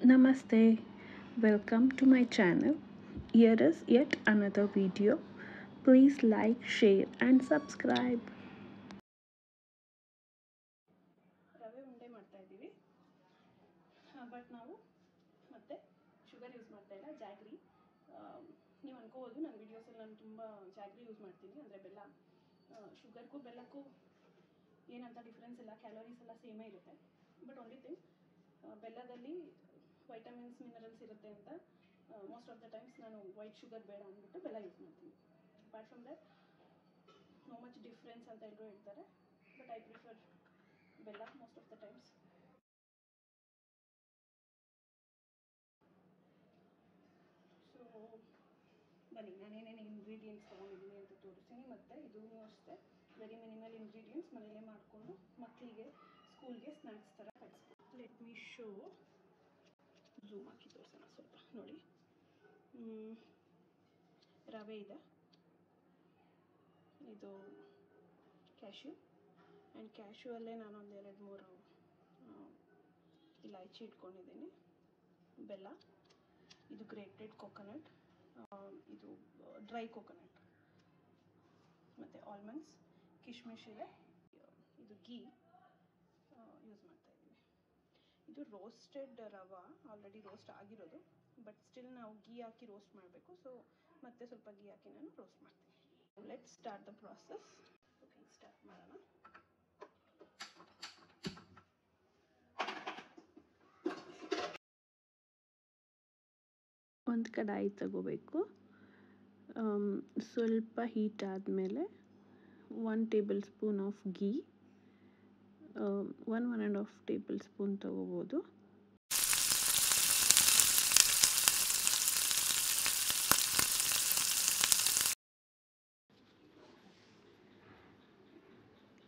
Namaste, welcome to my channel. Here is yet another video. Please like, share, and subscribe. ರವೆ ಉಂಡೆ ಮಾಡ್ತಾ ಇದ್ದೀವಿ, but ನಾವು ಮತ್ತೆ ಶುಗರ್ ಯೂಸ್ ಮಾಡ್ತಾ ಇಲ್ಲ, ಜಾಗ್ರಿ. ನೀವು ಅನ್ಕೋಬೋದು ನನ್ನ ವೀಡಿಯೋಸಲ್ಲಿ ನಾನು ತುಂಬ ಜಾಗ್ರಿ ಯೂಸ್ ಮಾಡ್ತೀನಿ, ಅಂದರೆ ಬೆಲ್ಲ. ಶುಗರ್ಗೂ ಬೆಲ್ಲಕ್ಕೂ ಏನಂತ ಡಿಫ್ರೆನ್ಸ್ ಇಲ್ಲ, ಕ್ಯಾಲೋರೀಸ್ ಎಲ್ಲ ಸೇಮೇ ಇರುತ್ತೆ. ಬಟ್ ಓನ್ಲಿ ಥಿಂಗ್, ಬೆಲ್ಲದಲ್ಲಿ ವೈಟಮಿನ್ಸ್ ಮಿನರಲ್ಸ್ ಇರುತ್ತೆ ಅಂತ ಮೋಸ್ಟ್ ಆಫ್ ದ ಟೈಮ್ಸ್ ನಾನು ವೈಟ್ ಶುಗರ್ ಬೇಡ ಅಂದ್ಬಿಟ್ಟು ಬೆಲ್ಲ ಯೂಸ್ ಮಾಡ್ತೀನಿ. Apart from that no much difference ಅಂತ ಎಲ್ಲರೂ ಹೇಳ್ತಾರೆ, ಬಟ್ ಐ ಪ್ರಿಫರ್ ಬೆಲ್ಲ most of the times. So ಬನ್ನಿ, ನಾನೇನೇನು ಇಂಗ್ರೀಡಿಯೆಂಟ್ಸ್ ತೊಗೊಂಡಿದ್ದೀನಿ ಅಂತ ತೋರಿಸ್ತೀನಿ. ಮತ್ತು ಇದೂ ಅಷ್ಟೇ ವೆರಿ ಮಿನಿಮಲ್ ಇಂಗ್ರೀಡಿಯೆಂಟ್ಸ್, ಮನೆಯಲ್ಲೇ ಮಾಡಿಕೊಂಡು ಮಕ್ಕಳಿಗೆ ಸ್ಕೂಲ್ಗೆ ಸ್ನ್ಯಾಕ್ಸ್ ಥರ ಕಳಿಸ್ಬೋದು. ಲೆಟ್ ಮೀ ಶೋ, ಝೂಮ್ ಹಾಕಿ ತೋರಿಸೋಣ ಸ್ವಲ್ಪ. ನೋಡಿ, ರವೆ ಇದೆ, ಇದು ಕ್ಯಾಶ್ಯೂ, ಆ್ಯಂಡ್ ಕ್ಯಾಶ್ಯೂ ಅಲ್ಲೇ ನಾನೊಂದು 2-3 ಇಲಾಚಿ ಇಟ್ಕೊಂಡಿದ್ದೀನಿ. ಬೆಲ್ಲ, ಇದು ಗ್ರೇಟೆಡ್ ಕೊಕೊನಟ್, ಇದು ಡ್ರೈ ಕೊಕೊನಟ್, ಮತ್ತು ಆಲ್ಮಂಡ್ಸ್, ಕಿಶ್ಮಿಶ್ ಇದೆ, ಇದು ಗೀ ಯೂಸ್ ಮಾಡ್ತಾ ಇದ್ದೀವಿ. ಇದು ರೋಸ್ಟೆಡ್ ರವಾ, ಆಲ್ರೆಡಿ ರೋಸ್ಟ್ ಆಗಿರೋದು, ಬಟ್ ಸ್ಟಿಲ್ ನಾವು ಗೀ ಹಾಕಿ ರೋಸ್ಟ್ ಮಾಡಬೇಕು. ಸೊ ಮತ್ತೆ ಸ್ವಲ್ಪ ಗೀ ಹಾಕಿ ನಾನು ರೋಸ್ಟ್ ಮಾಡ್ತೀನಿ. Let's start the process. Okay, start ಮಾಡೋಣ. ಒಂದು ಕಡಾಯಿ ತಗೋಬೇಕು. ಸ್ವಲ್ಪ ಹೀಟ್ ಆದಮೇಲೆ 1 table spoon of ghee, 1.5 table spoon ತಗೋಬೋದು.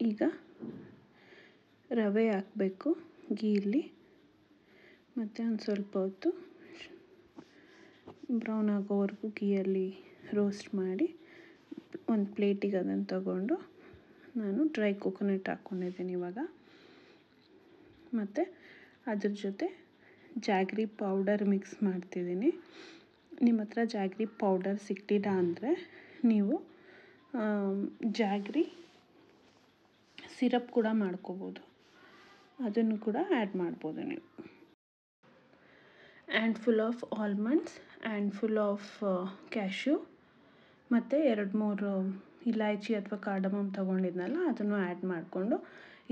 ಈಗ ರವೆ ಹಾಕಬೇಕು ಗೀಯಲ್ಲಿ, ಮತ್ತು ಒಂದು ಸ್ವಲ್ಪ ಹೊತ್ತು ಬ್ರೌನ್ ಆಗೋವರೆಗೂ ಗೀಯಲ್ಲಿ ರೋಸ್ಟ್ ಮಾಡಿ ಒಂದು ಪ್ಲೇಟಿಗೆ ಅದನ್ನು ತಗೊಂಡು ನಾನು ಡ್ರೈ ಕೊಕೊನಟ್ ಹಾಕ್ಕೊಂಡಿದ್ದೀನಿ ಇವಾಗ. ಮತ್ತು ಅದ್ರ ಜೊತೆ ಜಾಗ್ರಿ ಪೌಡರ್ ಮಿಕ್ಸ್ ಮಾಡ್ತಿದ್ದೀನಿ. ನಿಮ್ಮ ಹತ್ರ ಜಾಗ್ರಿ ಪೌಡರ್ ಸಿಕ್ತಿಲ್ಲ ಅಂದರೆ ನೀವು ಜಾಗ್ರಿ ಸಿರಪ್ ಕೂಡ ಮಾಡ್ಕೋಬೋದು, ಅದನ್ನು ಕೂಡ ಆ್ಯಡ್ ಮಾಡ್ಬೋದು ನೀವು. And full of almonds, and full of cashew, ಮತ್ತು 2-3 ಇಲಾಚಿ ಅಥವಾ ಕಾರ್ಡಮಮ್ ತೊಗೊಂಡಿದ್ನಲ್ಲ ಅದನ್ನು ಆ್ಯಡ್ ಮಾಡಿಕೊಂಡು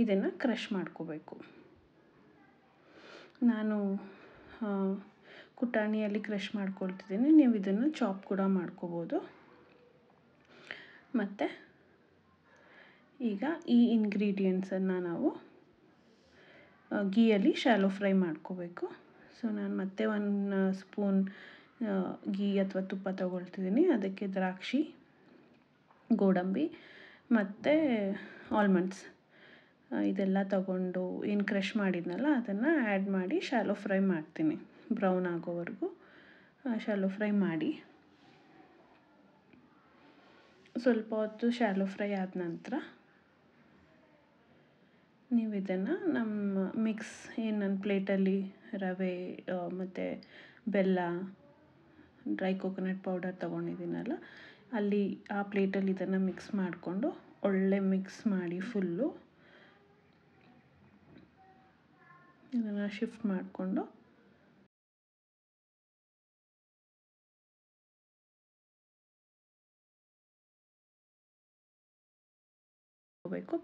ಇದನ್ನು ಕ್ರಷ್ ಮಾಡ್ಕೋಬೇಕು. ನಾನು ಕುಟಾಣಿಯಲ್ಲಿ ಕ್ರಷ್ ಮಾಡ್ಕೊಳ್ತಿದ್ದೀನಿ, ನೀವು ಇದನ್ನು ಚಾಪ್ ಕೂಡ ಮಾಡ್ಕೋಬೋದು. ಮತ್ತು ಈಗ ಈ ಇಂಗ್ರೀಡಿಯೆಂಟ್ಸನ್ನು ನಾವು ಗೀಯಲ್ಲಿ ಶಾಲೋ ಫ್ರೈ ಮಾಡ್ಕೋಬೇಕು. ಸೊ ನಾನು ಮತ್ತೆ 1 ಸ್ಪೂನ್ ಗೀ ಅಥವಾ ತುಪ್ಪ ತಗೊಳ್ತಿದ್ದೀನಿ. ಅದಕ್ಕೆ ದ್ರಾಕ್ಷಿ, ಗೋಡಂಬಿ ಮತ್ತು ಆಲ್ಮಂಡ್ಸ್ ಇದೆಲ್ಲ ತಗೊಂಡು ಏನು ಕ್ರಷ್ ಮಾಡಿದ್ನಲ್ಲ ಅದನ್ನು ಆ್ಯಡ್ ಮಾಡಿ ಶಾಲೋ ಫ್ರೈ ಮಾಡ್ತೀನಿ. ಬ್ರೌನ್ ಆಗೋವರೆಗೂ ಶಾಲೋ ಫ್ರೈ ಮಾಡಿ, ಸ್ವಲ್ಪ ಹೊತ್ತು ಶಾಲೋ ಫ್ರೈ ಆದ ನಂತರ ನೀವು ಇದನ್ನು ನಮ್ಮ ಮಿಕ್ಸ್ ಏನು ನನ್ನ ಪ್ಲೇಟಲ್ಲಿ ರವೆ ಮತ್ತು ಬೆಲ್ಲ, ಡ್ರೈ ಕೊಕೊನಟ್ ಪೌಡರ್ ತೊಗೊಂಡಿದ್ದೀನಲ್ಲ ಅಲ್ಲಿ ಆ ಪ್ಲೇಟಲ್ಲಿ ಇದನ್ನು ಮಿಕ್ಸ್ ಮಾಡಿಕೊಂಡು ಒಳ್ಳೆ ಮಿಕ್ಸ್ ಮಾಡಿ ಫುಲ್ಲು ಇದನ್ನು ಶಿಫ್ಟ್ ಮಾಡಿಕೊಂಡು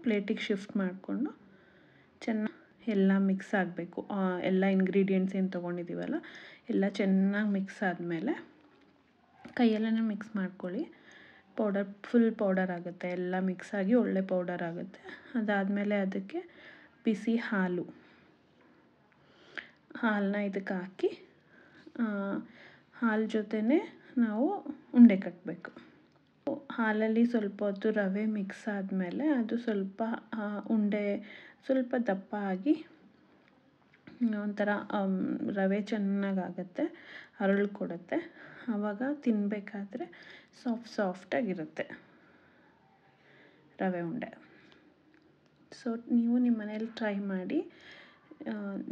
ಪ್ಲೇಟಿಗೆ ಶಿಫ್ಟ್ ಮಾಡಿಕೊಂಡು ಚೆನ್ನಾಗಿ ಎಲ್ಲ ಮಿಕ್ಸ್ ಆಗಬೇಕು. ಎಲ್ಲ ಇಂಗ್ರೀಡಿಯೆಂಟ್ಸ್ ಏನು ತೊಗೊಂಡಿದ್ದೀವಲ್ಲ ಎಲ್ಲ ಚೆನ್ನಾಗಿ ಮಿಕ್ಸ್ ಆದಮೇಲೆ ಕೈಯಲ್ಲೇ ಮಿಕ್ಸ್ ಮಾಡ್ಕೊಳ್ಳಿ. ಪೌಡರ್ ಫುಲ್ ಪೌಡರ್ ಆಗುತ್ತೆ, ಎಲ್ಲ ಮಿಕ್ಸ್ ಆಗಿ ಒಳ್ಳೆ ಪೌಡರ್ ಆಗುತ್ತೆ. ಅದಾದಮೇಲೆ ಅದಕ್ಕೆ ಬಿಸಿ ಹಾಲನ್ನ ಇದಕ್ಕೆ ಹಾಕಿ ಹಾಲು ಜೊತೆನೇ ನಾವು ಉಂಡೆ ಕಟ್ಟಬೇಕು. ಹಾಲಲ್ಲಿ ಸ್ವಲ್ಪ ಹೊತ್ತು ರವೆ ಮಿಕ್ಸ್ ಆದಮೇಲೆ ಅದು ಸ್ವಲ್ಪ ಉಂಡೆ ಸ್ವಲ್ಪ ದಪ್ಪ ಆಗಿ ಒಂಥರ ರವೆ ಚೆನ್ನಾಗಾಗತ್ತೆ, ಅರಳ್ಕೊಡುತ್ತೆ. ಆವಾಗ ತಿನ್ನಬೇಕಾದ್ರೆ ಸಾಫ್ಟಾಗಿರುತ್ತೆ ರವೆ ಉಂಡೆ. ಸೊ ನೀವು ನಿಮ್ಮ ಮನೇಲಿ ಟ್ರೈ ಮಾಡಿ.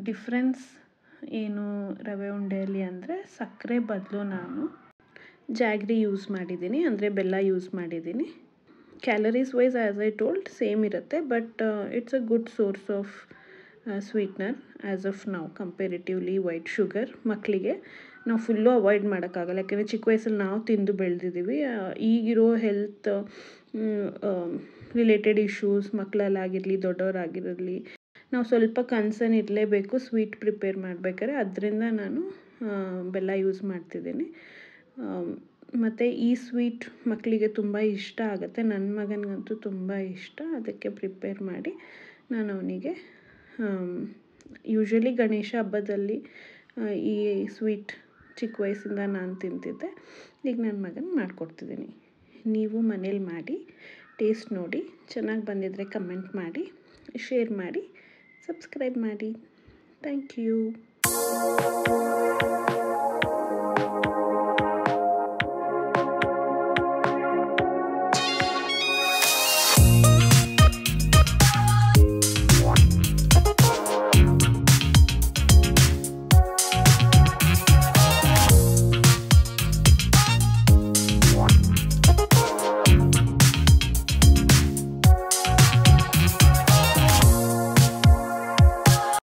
ಡಿಫ್ರೆನ್ಸ್ ಏನು ರವೆ ಉಂಡೆಯಲ್ಲಿ ಅಂದರೆ ಸಕ್ಕರೆ ಬದಲು ನಾನು ಜಾಗ್ರಿ ಯೂಸ್ ಮಾಡಿದ್ದೀನಿ, ಅಂದರೆ ಬೆಲ್ಲ ಯೂಸ್ ಮಾಡಿದ್ದೀನಿ. Calories wise as I told same ಇರುತ್ತೆ, but it's a good source of sweetener as of ನಾವು ಕಂಪೇರಿಟಿವ್ಲಿ ವೈಟ್ ಶುಗರ್. ಮಕ್ಕಳಿಗೆ ನಾವು ಫುಲ್ಲು ಅವಾಯ್ಡ್ ಮಾಡೋಕ್ಕಾಗಲ್ಲ, ಯಾಕೆಂದರೆ ಚಿಕ್ಕ ವಯಸ್ಸಲ್ಲಿ ನಾವು ತಿಂದು ಬೆಳೆದಿದ್ದೀವಿ. ಈಗಿರೋ ಹೆಲ್ತ್ ರಿಲೇಟೆಡ್ ಇಶ್ಯೂಸ್ ಮಕ್ಕಳಲ್ಲಾಗಿರಲಿ ದೊಡ್ಡವರಾಗಿರಲಿ ನಾವು ಸ್ವಲ್ಪ ಕನ್ಸರ್ನ್ ಇರಲೇಬೇಕು ಸ್ವೀಟ್ ಪ್ರಿಪೇರ್ ಮಾಡಬೇಕಾದ್ರೆ. ಅದರಿಂದ ನಾನು ಬೆಲ್ಲ ಯೂಸ್ ಮಾಡ್ತಿದ್ದೀನಿ. ಮತ್ತು ಈ ಸ್ವೀಟ್ ಮಕ್ಕಳಿಗೆ ತುಂಬ ಇಷ್ಟ ಆಗುತ್ತೆ. ನನ್ನ ಮಗನಿಗಂತೂ ತುಂಬ ಇಷ್ಟ. ಅದಕ್ಕೆ ಪ್ರಿಪೇರ್ ಮಾಡಿ ನಾನು ಅವನಿಗೆ ಯೂಶ್ವಲಿ ಗಣೇಶ ಹಬ್ಬದಲ್ಲಿ ಈ ಸ್ವೀಟ್ ಚಿಕ್ಕ ವಯಸ್ಸಿಂದ ನಾನು ತಿಂತಿದ್ದೆ. ಈಗ ನನ್ನ ಮಗನಿಗೆ ಮಾಡಿಕೊಡ್ತಿದ್ದೀನಿ. ನೀವು ಮನೇಲಿ ಮಾಡಿ ಟೇಸ್ಟ್ ನೋಡಿ, ಚೆನ್ನಾಗಿ ಬಂದಿದ್ದರೆ ಕಮೆಂಟ್ ಮಾಡಿ, ಶೇರ್ ಮಾಡಿ, ಸಬ್ಸ್ಕ್ರೈಬ್ ಮಾಡಿ. Thank you.